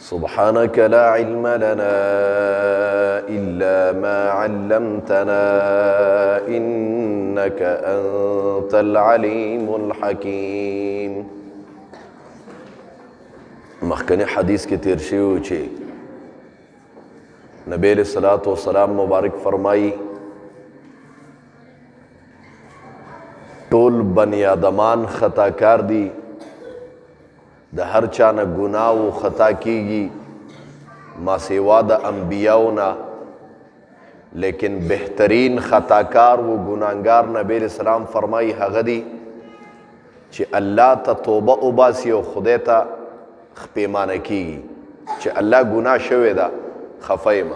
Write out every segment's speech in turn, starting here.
سبحانك لا علم لنا إلا ما علمتنا إنك أنت العليم الحكيم. مخکنی حدیث کی تیر شوی چې نبی علیہ الصلوۃ والسلام مبارک فرمائی ټول بنی آدمان خطا کار دی، د هر چا نه ګناه و خطا کیږي ما سوا د انبیاؤنا، لیکن بهترین خطاکار و ګناهګار نبی علیہ السلام فرمائی هغه دی چې الله ته توبه وباسي او خدای ته پیمانه کیږي چې الله ګناه شوی ده خفه یم.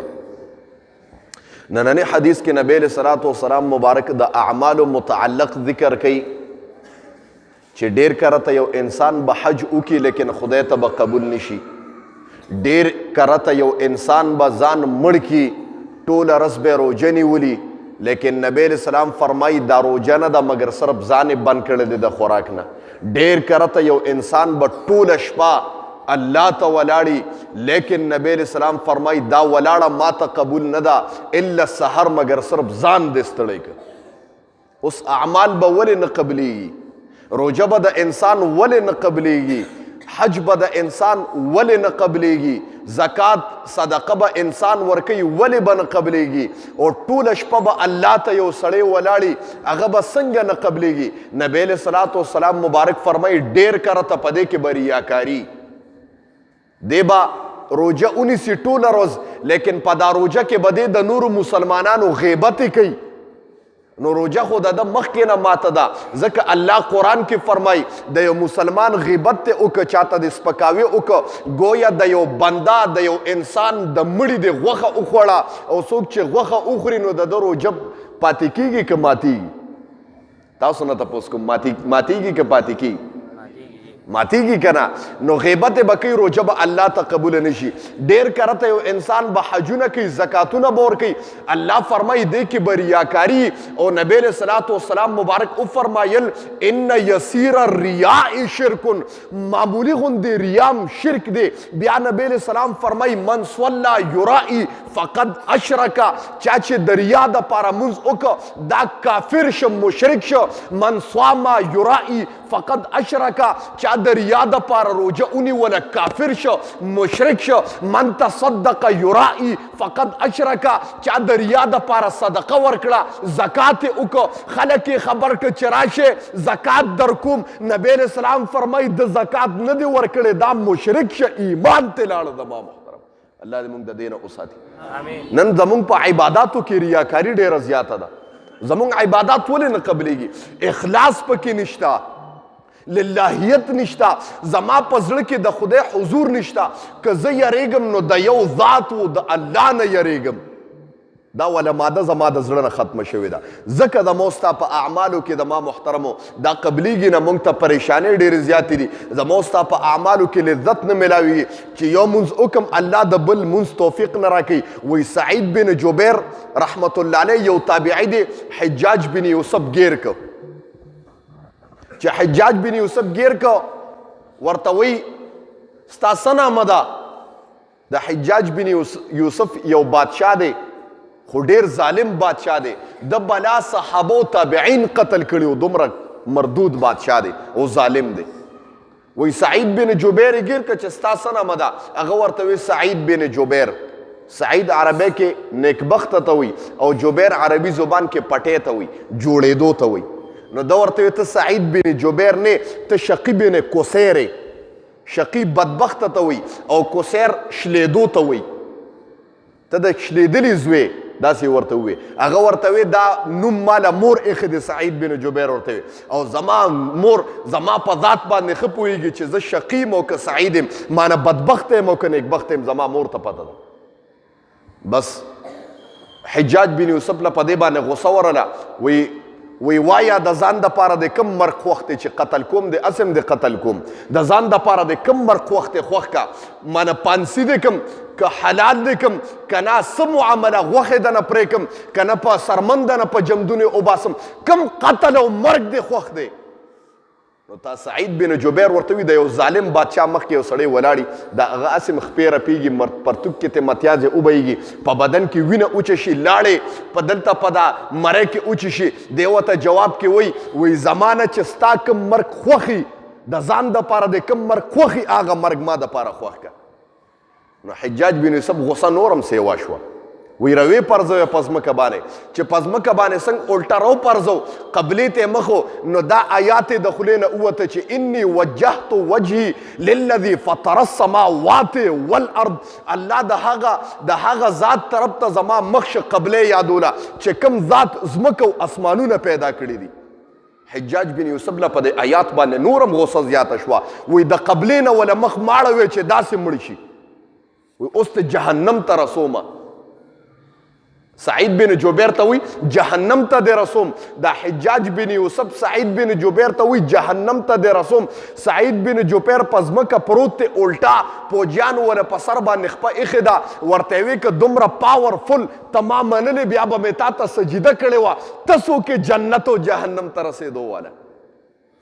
نننی حدیث کې نبی علیہ الصلوۃ والسلام مبارک د اعمالو متعلق ذکر کوي چې ډیر کرته یو انسان به حج وکي لیکن خدای ته به قبول نشي، ډیر کرته یو انسان به ځان مړ کی ټوله ورځ به روژه نیولي، لیکن نبی علیہ السلام فرمایي دا روژه نه ده مګر صرف ځان یې بند کړی دی د خوراک نه. ډیر کرته یو انسان به ټوله شپه الله ته ولاړي، لیکن نبی علیہ السلام فرمایي دا ولاړه ما ته قبول نه ده الا سحر مګر صرف ځان دې ستړی کړ. اوس اعمال به ولې نه قبلیږي؟ روجه به د انسان ولې نه قبلیږي؟ حج به د انسان ولې نه قبلیږي؟ زکات صدقه به انسان ورکوي ولې به نه قبلیږي؟ او ټوله شپه به الله ته یو سړی ولاړي هغه به څنګه نه قبلیږي؟ نبی علیہ الصلوۃ والسلام مبارک فرمایي ډیر کرته په دې کې به ریاکاري دی، به روجه اونیسي ټوله ورځ لیکن په دا روجه کې به دی د نورو مسلمانانو غیبت کوي. نو روجه خو د مخکې نه ماته ده، ځکه الله قرآن کې فرمایي د یو مسلمان غیبت ته وکړه، چاته د سپکاوي وکړه، گویا د یو بنده د یو انسان د مړي د غوښه وخوړه، او څوک چې غوښه وخوري نو د ده روجه پاتې کېږي که ماتېږي؟ تاسو نه تپوس کوم ماتېږي که پاتې کېږي؟ ماتیږي کنه. نو غیبت به کوي روجه به الله ته قبول نشي. ډیر کرته یو انسان به حجونه کوي زکاتونه به ورکوي، الله فرمایي دې کې به ریاکاري، او نبی علیہ الصلوۃ والسلام مبارک وفرمایل ان یسیر الریاء شرک، معمولی غوندې ریام شرک دی. بیا نبی علیہ السلام فرمایي من صلی یرائی فقد اشرک، چا چې د ریا دپاره مونځ وکړه دا کافر شه مشرک شه. من صام یرائی فقد اشرک، چا د ریا دپاره روجه ونیوله کافر شه مشرک شه. من تصدق یرائی فقد اشرک، چا د ریا دپاره صدقه ورکړه زکات یې وکړه خلک یې خبر کړه چې راشئ زکات در کوم، نبی علیہ السلام فرمایي د زکات نه دی ورکړی دا مشرک شه ایمان ته لاړه. زما محترم الله دې موږ د دې نه وساتي. نن زموږ په عباداتو کې ریاکاري ډېره زیاته ده. زموږ عبادات ولې نه قبلیږي؟ اخلاص پکې نشته، للهیت نشته، زما په زړه کې د خدای حضور نشته. که زه یریږم نو د یو ذات و د الله نه یریږم. دا ولا ماده زما د زړه نه ختمه شوې ده. ځکه د موستا په اعمالو کې د ما محترمو دا قبلیږي نه، موږ ته پریشانۍ ډېرې زیاتې دي. زموستا په اعمالو کې لذت نه میلاویږي چې یو مونځ وکم الله د بل مونځ توفیق نه راکوي. وی سعید بن جبیر رحمت الله علیه یو تابعی دی حجاج بن یوسف گیر کو، چې حجاج بن یوسف گیر کو ورته وی ستا څه نامه ده؟ د حجاج بن یوسف یو بادشاه دی خو ډیر ظالم بادشاه دی، د بلا صحابه او تابعین قتل کړي او دومره مردود بادشاه دی او ظالم دی. وی سعید بن جبیر گیر که چې ستا څه نامه ده؟ هغه ورته وی سعید بن جبیر. سعید عربی کې نیکبخته ته وی او جبیر عربي زبان کې پټې ته وی، جوړېدو ته وی. نو دا ورته ته سعید بن جبیر نه، ته شقی بن کوسیر. شقی بدبخته ته وی او کوسیر شلیدو ته وی، ته د شلیدلی زوی داسې ورته وی. هغه ورته وی دا نوم ماله مور ایښی دی سعید بن جبیر ورته وی، او زما مور زما په ذات باندې ښه پوهېږي چې زه شقی یم او که سعید یم، مانه بدبخته یم او که نیکبخته یم، زما مور ته پته ده. بس حجاج بن یوسف له په دې باندې غصه ورله، وی وایا د ځان دپاره د کم مرګ خوښ دی چې قتل کوم د اسم د قتل کوم، د ځان دپاره د کم مرګ خوښ دی خوښ کا، مانه پانسی دی کم که حلال دی کم، که نه څه معامله غوښې ده نه پرېږدم، که نه په سرمن ده نه په جمدونې وباسم، کم قتل او مرګ دی خوښ دی. نو تا سعید بن جبیر ورته وي د یو ظالم بادشاه مخکې یو سړی ولاړي د هغه هسې مخپې رپېږي پرتوګ کې ته متیازې وبهیږي په بدن کې وینه اوچه شي لاړې په دلته په دا مری کې اوچې شي دی ورته جواب کې وایي زمانه چې ستا کوم مرګ خوښي د ځان دپاره د کوم مرګ خوښي هغه مرګ ما دپاره خوښ کړه. نو حجاج بن یوسف غصه نورم سیوا شوه وی روی پرزو په ځمکه باندې چې په ځمکه باندې څنګه الټا رو پرزو قبلې ته مخو نو دا آیات د خولې نه ووته چې انی وجهت وجهي للذي فطر السماوات والارض الله د هغه ذات طرف ته زما مخ قبلې یادوله چې کوم ذات ځمکه او اسمانونه پیدا کړي دي. حجاج بن یوسف له په دې آیات باندې نورم غوسه زیاته شوه وی د قبلې نه ولا مخ ماړه وی چې داسې مړ شي وی اوس ته جهنم ته رسومه. سعید بن جبیر ته وی جهنم ته دې رسوم. دا حجاج بن یوسف سعید بن جبیر ته وی جهنم ته دې رسوم. سعید بن جبیر په ځمکه پروت دی الټا پوجیان ولا په سر باندې خپه ایښې ده ورته وی که دومره پاورفل ته ما منلې بیا به مې تا ته سجده کړې وه ته څوک جنت او جهنم ته رسېدو واله.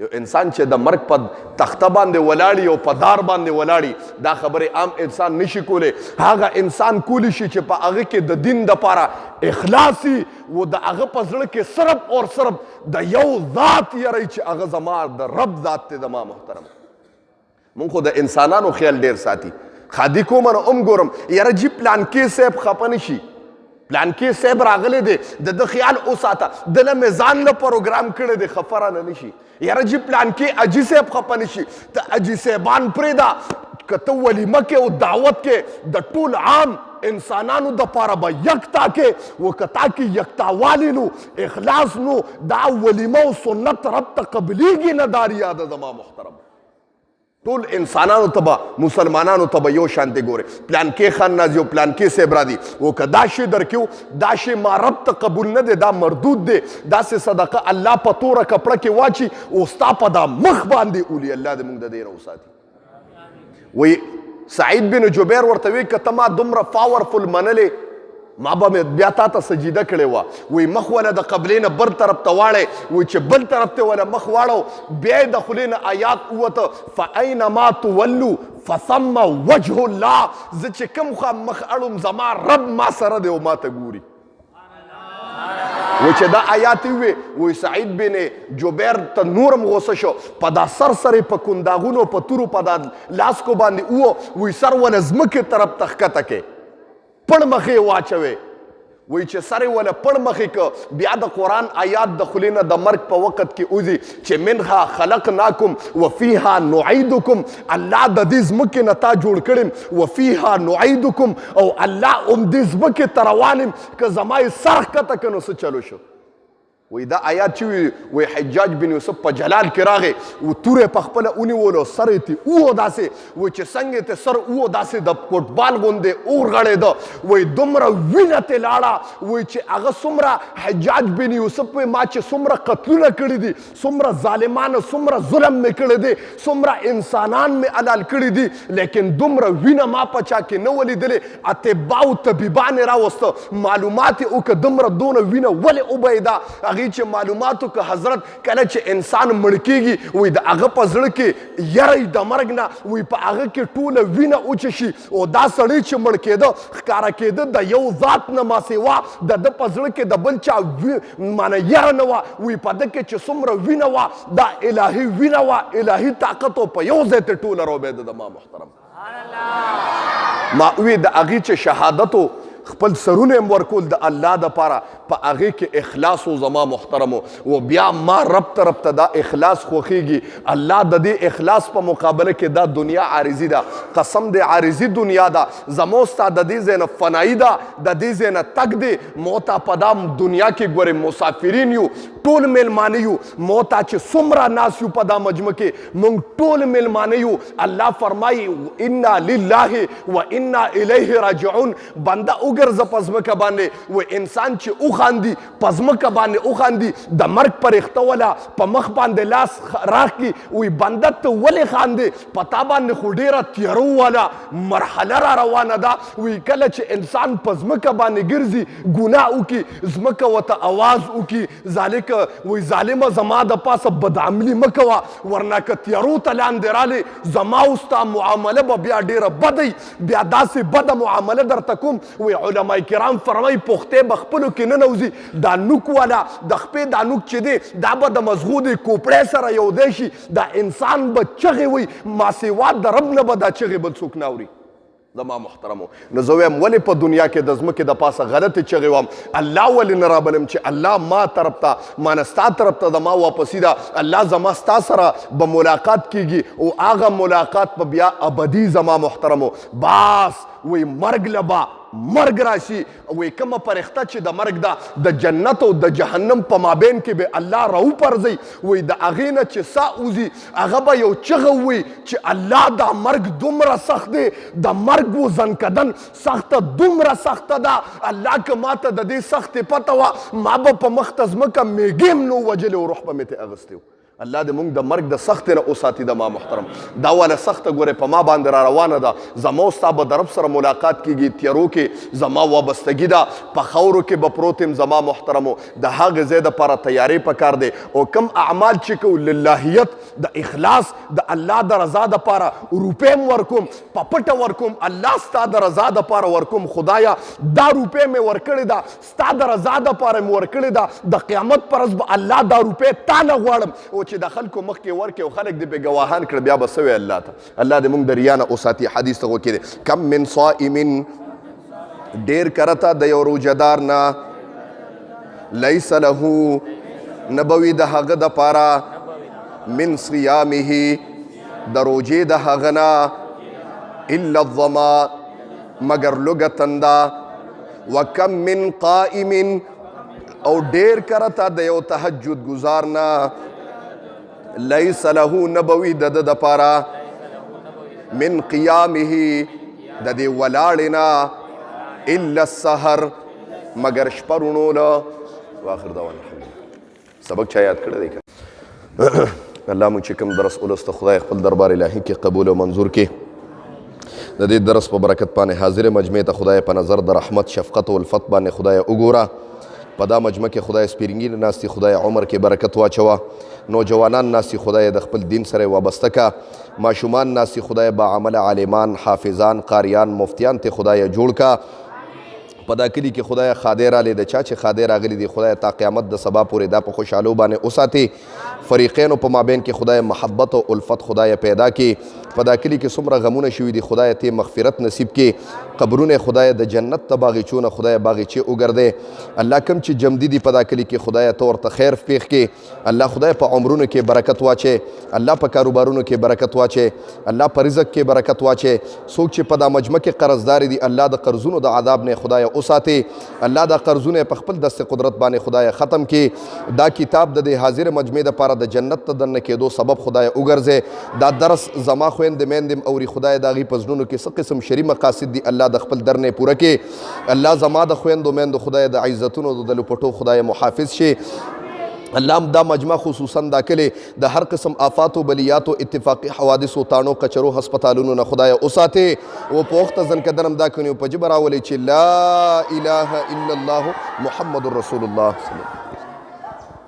یو انسان چې د مرګ په تخته باندې ولاړي او په دار باندې ولاړي دا خبرې عام انسان نشي کولی. هغه انسان کولی شي چې په هغه کې د دین دپاره اخلاصي و د هغه په زړه کې صرف اور صرف د یو ذات یری چې هغه زما د رب ذات دی. زما محترم مونږ خو د انسانانو خیال ډېر ساتي. خادي کومه نه ام ګورم یاره جي پلانکې صاحب خفه نه شي پلانکې صاحب راغلی دی د خیال وساته دله مې ځان له پروګرام کړی دی خفه رانه نه شي. یاره جي پلانکې اجي صاحب خفه نه شي ته اجي صاحبان پرېږده که ته ولیمه کې او دعوت کې د ټول عام انسانانو دپاره به یکتا کې و که تا کې یکتاوالی نو اخلاص نو دا ولیمه او سنت رب ته قبلیږي نه دا ریاده زما محترم. ټول انسانانو ته به مسلمانانو ته به یو شانتې ګورې پلانکې خان نازي او پلانکې صاحب را دي و که دا شی درکیو دا شی ما رب ته قبول نه دی دا مردود دی داسې صدقه الله په توره کپړه کې واچي او ستا په دا مخ باندې اولي الله دې موږ د دې نه وساتي. وی سعید بن جبیر ورته وی که ته ما دومره پاورفل منلې ما به بیا تا ته سجیده کړې وه وی مخ وله د قبلې نه بل طرف ته واړی وی چې بل طرف ته وله مخ واړو بیا یې د خولې نه آیات ووته فاینما تولو فثم وجه الله زه چې کوم خوا مخ اړم زما رب ما سره دی او ما ته ګوري. و چې دا آیات وی وی سعید بن جبیر ته نورم غوسه شو په دا سر سرې په کنداغونو په تورو په دا لاسکو باندې وی سر ونه ځمکې طرف ته ښکته کې پړ مخې واچوي وی چې سر یې وله پړ مخې که بیا د قرآن آیات د خولې نه د مرګ په وخت کې وځي چې منها خلقناکم وفیها نعیدکم الله د دې ځمکې نه تا جوړ کړم وفیها نعیدکم او الله هم دې ځمکې ته روان یم که زما یې سر ښکته که نو څه چلو شو. وی دا آیات چې وی حجاج بن یوسف په جلال کې راغی و تورې په خپله ونیولو سر یې تې اوو داسې وی چې څنګه ته سر اوو داسې د فوټبال غوندې اور غړېده وی دومره وینه تې لاړه وی چې هغه څومره حجاج بن یوسف وی ما چې څومره قتلونه کړي دي څومره ظالمانه څومره ظلم مې کړی دی څومره انسانان مې حلال کړي دي لیکن دومره وینه ما په چا کې نه ولیدلې اطباو طبیبان یې راوسته معلومات یې وکړه دومره دونه وینه ولې وبهېده هغې چې معلوماتو که حضرت کله چې انسان مړ کېږي وی د هغه په زړه کې یری د مرګ نه وی په هغه کې ټوله وینه اوچه شي او دا سړی چې مړ کېده ښکاره کېده د یو ذات نه ما سوا د ده په زړه کې د بل چا معنی یره نه وه وی په ده کې چې څومره وینه وه دا الهي وینه وه الهي طاقت په یو ځای ته ټوله روبېده د ما محترم. ما وی د هغې چې شهادتو خپل سرونه هم ورکول د الله دپاره په هغې کې اخلاص و زما محترمو و بیا ما رب طرف ته دا اخلاص خوښېږي الله د دې اخلاص په مقابله کې دا دنیا عارضي ده قسم د عارضي دنیا ده زمو ستا د دې ځای نه فنایي ده د دې ځای نه تګ دی موته په دا دنیا کې ګورې مسافرین یو ټول میلمانه یو موته چې څومره ناست یو په دا مجمع کې موږ ټول میلمانه یو الله فرمایي انا لله و انا الیه راجعون بنده وګرځه په ځمکه باندې و انسان چې وخاندي په ځمکه باندې وخاندي د مرګ فرښته وله په مخ باندې لاس راکړي وایي بنده ته ولې خاندې په تا باندې خو ډېره تیاره واله مرحله را روانه ده وایي کله چې انسان په ځمکه باندې ګرځي ګناه وکړي ځمکه ورته اواز وکړي ذالک وایي ظالمه زما د پاسه بدعملي مه کوه ورنه که تیارو ته لاندې رالې زما او ستا معامله به بیا ډېره بده بیا داسې بده معامله درته کوم وایي علما کرام فرمایي پختې به خپلو کې ننوځي دا نوک والا د خپې دا نوک چې دی دا به د مزغو د کوپړې سره یودی شي دا انسان به چغې وایي ما سوا د رب نه به دا چغې بل څوک نه اوري زما محترمو نو زه وایم ولې په دنیا کې د ځمکې د پاسه غلطې چغې وم الله ولې نه رابلم چې الله ما طرف ته مانه ستا طرف ته زما واپسي ده الله زما ستا سره به ملاقات کیږي او هغه ملاقات به بیا ابدي زما محترمو باس وی مرګ لبا مرګ راشي وی کومه فرښته چې د مرګ ده د جنت او د جهنم په مابین کې به الله راوپرځي وی د هغې نه چې سا وځي هغه به یو چغه وي چې الله دا مرګ دومره سخت دی د مرګ و زنکدن سخته دومره سخته ده الله که ماته د دې سختې پته وه ما به په مخ ته ځمکه میږې هم نو وجلې او روح به مې ترې اخیستی و الله دې موږ د مرګ د سختې نه وساتي د ما محترم دا واله سخته ګورې په ما باندې را روانه ده زما او ستا به د رب سره ملاقات کېږي تیارو کې زما وابستګي ده په خاورو کې به پروت یم زما محترمو د هغې ځای دپاره تیارې پکار دی او کم اعمال چې کوو للهیت د اخلاص د الله د رضا دپاره روپۍ م ورکوم په پټه ورکوم الله ستا د رضا دپاره ورکوم خدایا دا روپۍ مې ورکړې ده ستا د رضا دپاره مې ورکړې ده د قیامت په ورځ به الله دا روپۍ تا نه غواړم او چې د خلکو مخکې ورکړي او خلک دې بې ګواهان کړه بیا به څه وی الله ته الله دې موږ د ریا نه وساتي حدیث ته وکړي کم من صائم ډېر کرته د یو روژهدار نه لیس له نه به وي د هغه دپاره من صیامه د روژې د هغه نه الا الظما مگر لږه تنده وکم من قائم او ډېر کرته د یو تهجد گزار نه لیس له نبوي د ده دپاره من قیامه د دې ولاړې نه الا السحر مگر شپه رڼوله واخر دعوانا الحمدلله سبق چا یاد کړی دی که الله مونږ چې کوم درس ولسته خدای خپل دربار الهي کې قبول او منظور کې د دې درس په برکت باندې حاضر مجمع ته خدای په نظر د رحمت شفقت او الفت باندې خدای وګوره په دا مجمع کې خدای سپیرنګي ناستي خدای عمر کې برکت واچوه نوجوانان ناستي خدای د خپل دین سره وابسته کا ماشومان ناستي خدای با عمل عالمان حافظان قاریان مفتیان ته خدای جوړ کا په دا کلي کې خدای خادی رالی د چا چې خادی راغلی دی خدای تا قیامت د سبا پورې دا په خوشحالو باندې وساتي فریقینو په مابین کې خدای محبت او الفت خدای پیدا کړي په دا کلي کې څومره غمونه شوي دي خدای ته مغفرت نصیب کړي قبرونه خدای د جنت ته باغچونه خدای باغچې وګرځي الله کوم چې جمدي دي په دا کلي کې خدای ته ورته خیر پېښ کړي الله خدای په عمرونو کې برکت واچي الله په کاروبارونو کې برکت واچي الله په رزق کې برکت واچي څوک چې په دا مجمع کې قرضدار دي الله د قرضونو د عذاب نه خدای وساتي الله دا قرضونه په خپل دست قدرت باندې خدای ختم کړي دا کتاب د حاضر مجمع دپاره د جنت ته دننه کېدو سبب خدای وګرځي دا درس زما خویندې میندې اوري خدای د هغې په زړونو کې څه قسم شري مقاصد دي الله د خپل در نه پوره کړي الله زما د خویندو میندو خدای د عزتونو د لپټو خدای محافظ شي الله دا مجمع خصوصا دا کلی د هر قسم آفات و بلیات و اتفاقی حوادث و تانو کچرو هسپتالونو نه خدای وساتي و په وخت ځنکدن هم دا کنیو په جبه راولي چې لا اله الا الله محمد رسول الله